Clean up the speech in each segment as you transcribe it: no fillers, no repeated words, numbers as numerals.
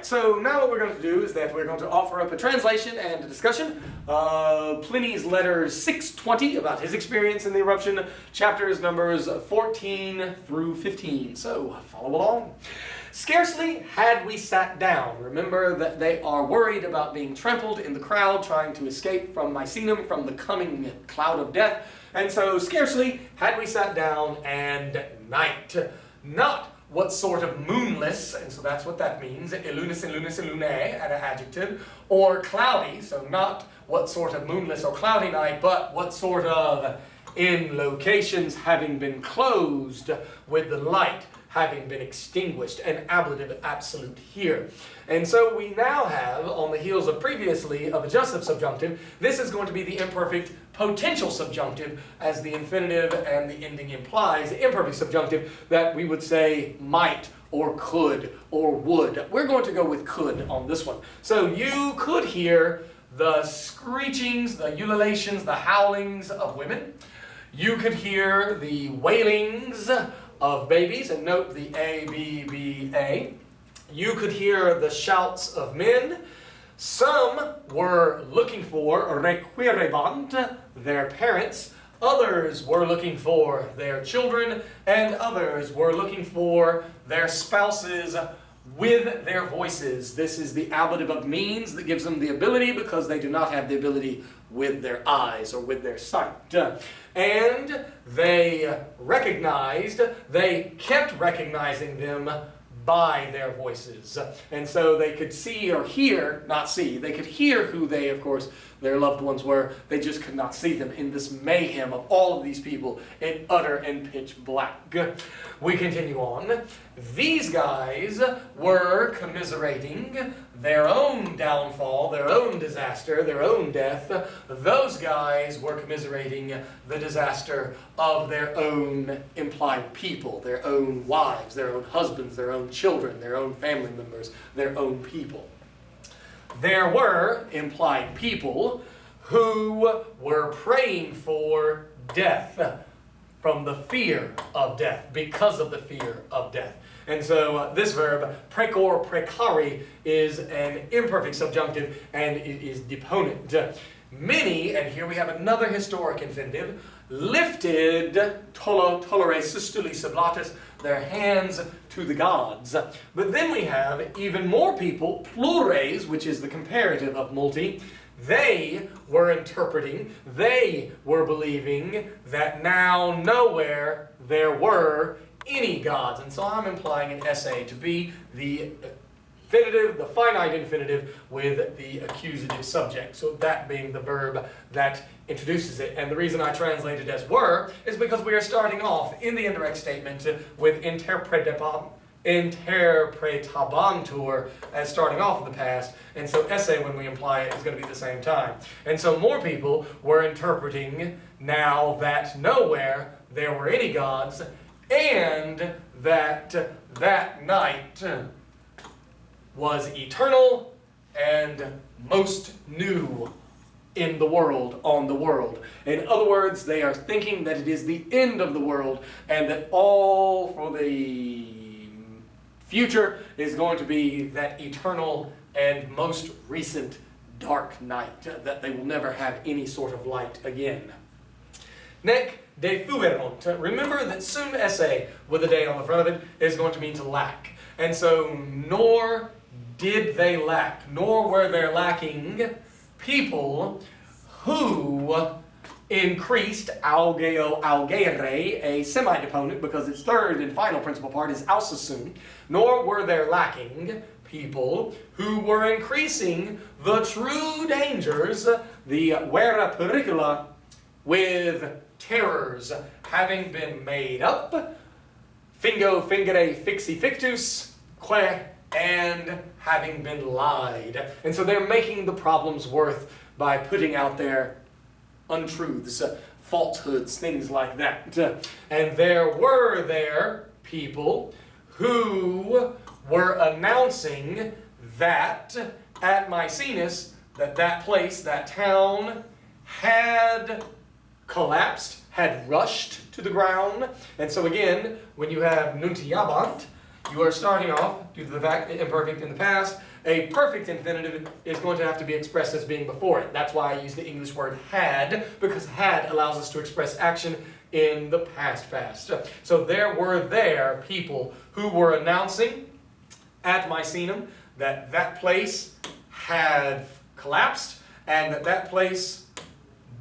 Alright, so now what we're going to do is that we're going to offer up a translation and a discussion of Pliny's letter 620 about his experience in the eruption, chapters numbers 14 through 15. So follow along. Scarcely had we sat down. Remember that they are worried about being trampled in the crowd, trying to escape from Misenum, from the coming cloud of death. And so scarcely had we sat down, and night. Not what sort of moonless, and so that's what that means, illunis and lunis and lunae, an adjective, or cloudy, so not what sort of moonless or cloudy night, but what sort of, in locations having been closed, with the light having been extinguished, an ablative absolute here. And so we now have, on the heels of previously of adjussive subjunctive, this is going to be the imperfect potential subjunctive, as the infinitive and the ending implies, the imperfect subjunctive that we would say might or could or would. We're going to go with could on this one. So you could hear the screechings, the ululations, the howlings of women. You could hear the wailings of babies, and note the A, B, B, A. You could hear the shouts of men. Some were looking for requirebant, their parents. Others were looking for their children, and others were looking for their spouses with their voices. This is the ablative of means that gives them the ability, because they do not have the ability with their eyes or with their sight. And they recognized, they kept recognizing them by their voices. And so they could see or hear, not see, they could hear who they, of course, their loved ones were. They just could not see them in this mayhem of all of these people in utter and pitch black. We continue on. These guys were commiserating their own downfall, their own disaster, their own death. Those guys were commiserating the disaster of their own implied people, their own wives, their own husbands, their own children, their own family members, their own people. There were implied people who were praying for death, from the fear of death, because of the fear of death. And so this verb, precor precari, is an imperfect subjunctive, and it is deponent. Many, and here we have another historic infinitive, lifted tolere sustuli sublatus, their hands to the gods. But then we have even more people, plures, which is the comparative of multi. They were interpreting, they were believing that now nowhere there were any gods. And so I'm implying an essay to be the infinitive, the finite infinitive, with the accusative subject. So that being the verb that introduces it. And the reason I translated as were is because we are starting off in the indirect statement with interpretabantur as starting off in the past, and so essay, when we imply it, is going to be the same time. And so more people were interpreting now that nowhere there were any gods, and that that night was eternal and most new in the world, on the world. In other words, they are thinking that it is the end of the world, and that all for the future is going to be that eternal and most recent dark night, that they will never have any sort of light again. Nec defuerunt. Remember that soon essay with a day on the front of it is going to mean to lack. And so, nor did they lack, nor were there lacking people who increased augeo augere, a semi-deponent, because its third and final principal part is ausasun, nor were there lacking people who were increasing the true dangers, the vera pericula, with terrors having been made up, fingo fingere fixi fictus, que, and having been lied. And so they're making the problems worse by putting out their untruths, falsehoods, things like that. And there were people who were announcing that at Misenus, that place, that town, had collapsed, had rushed to the ground. And so again, when you have nuntiabant, you are starting off, due to the fact that imperfect in the past, a perfect infinitive is going to have to be expressed as being before it. That's why I use the English word had, because had allows us to express action in the past. So there were people who were announcing at Misenum that that place had collapsed and that that place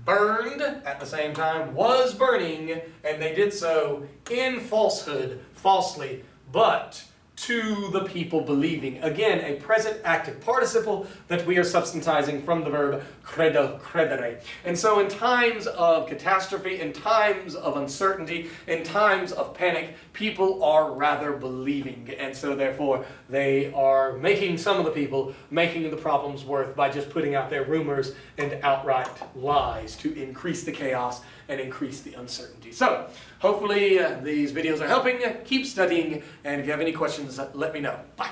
burned at the same time, was burning, and they did so in falsehood, falsely, but to the people believing. Again, a present active participle that we are substantizing from the verb credo, credere. And so in times of catastrophe, in times of uncertainty, in times of panic, people are rather believing. And so therefore, they are making some of the people, making the problems worse by just putting out their rumors and outright lies to increase the chaos and increase the uncertainty. So, hopefully these videos are helping. Keep studying, and if you have any questions, let me know. Bye.